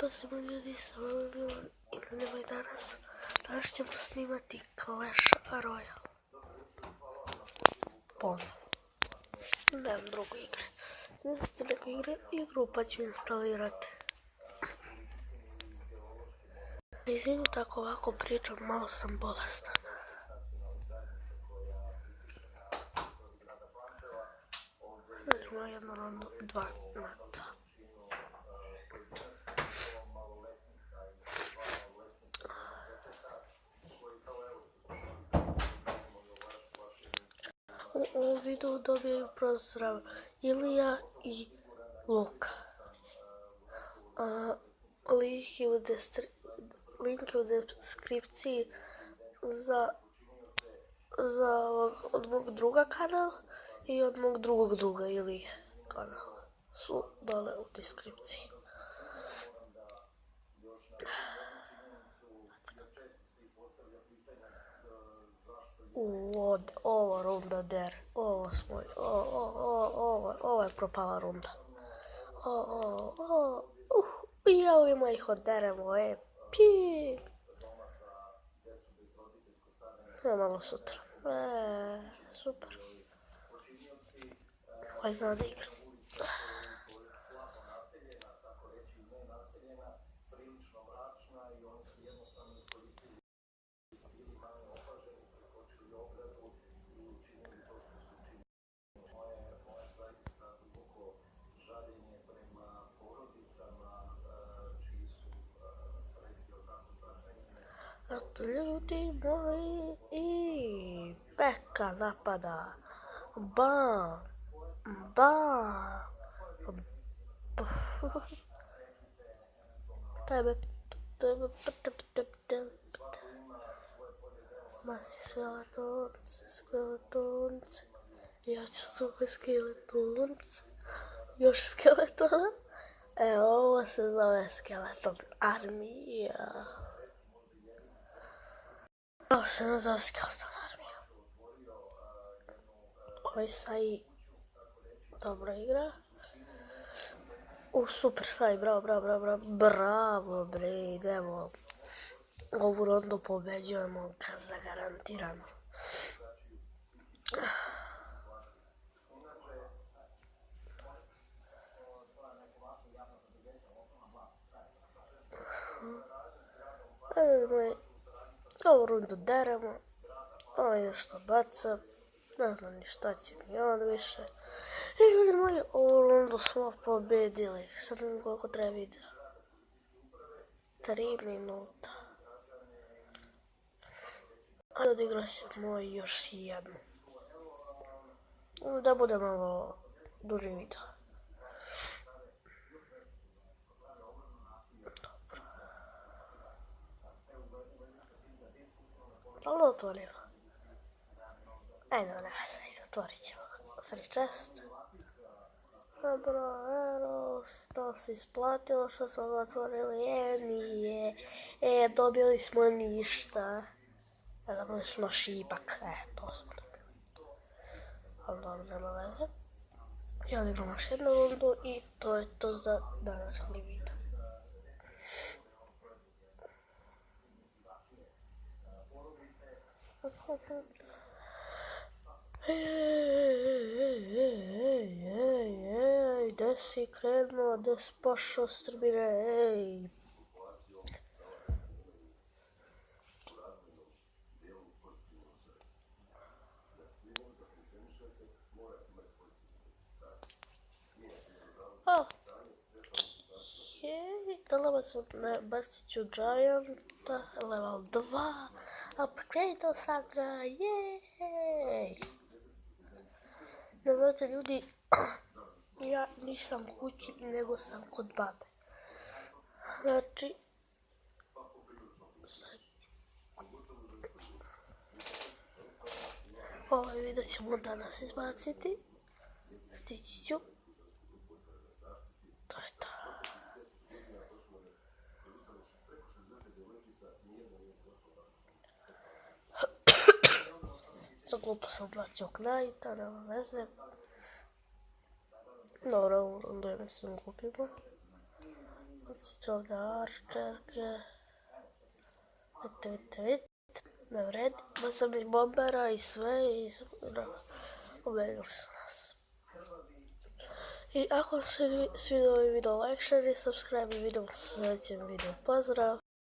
Pozdrav ljudi, sa vama Milan i Nemoj danas. Danas ćemo snimati Clash Royale. Ponovno. Nemam drugu igre. Nemam ste neku igru pa ću instalirati. Izvinite ako ovako pričam, malo sam bolestan. Idemo jednu rundu 2 na 2. U ovom videu dobijaju pozdrav Ilija i Luka. Link je u deskripciji od mog druga kanala i od mog drugog druga Ilije kanala. Su dole u deskripciji. Ovo runda der, ovo je propala runda. Jao, ima ih oderemo, pi. Ja malo sutra, super. Ovaj zna da igram. Ljudi moji, i Peka napada. Bam. Masi skeletonci. Ja ću super skeletonci. Još skeletona. Ovo se zove skeleton armija. Ovo se ne zove skeleton armija. Ovaj Sai dobro igra. Super Sai, bravo bre, idemo. Ovu rundu pobeđujemo ga zagarantirano. Ovu rundu deremo. Ovo je nešto baca. Ne znam ni šta će mi on više. I ljudi moji, ovu rundu smo pobedili. Sad ne znam koliko treba video. 3 minuta. A odigrao ćemo još jednu. Da bude malo duži video. Ali otvorimo. Ajde, otvorit ćemo. Free chest. Dobro, to se isplatilo što smo ga otvorili. Nije. Dobili smo ništa. Dobili smo šipak. To smo dobili. Ali dobro, nema veze. Ja igram još jednu rundu i to je to za današnji video. Gde si krenuo, gde si pošao Srbine, bacit ću Gianta, level 2, upgrade sam ga, jej! Ne znate ljudi, ja nisam kući nego sam kod babe. Znači, ovaj video ćemo danas izbaciti. Stići ću. To je to. Za glupo sam odlačio Knajta, nema veze. Dobro, ovu rundu je mislim gubimo. Znači ovdje arčerke. Vidite. Ne vredi. Ima sam i bombera i sve i pomenuli su nas. I ako vam se svidio ovaj video, like, share i subscribe i vidimo se u sljedećem videu. Pozdrav!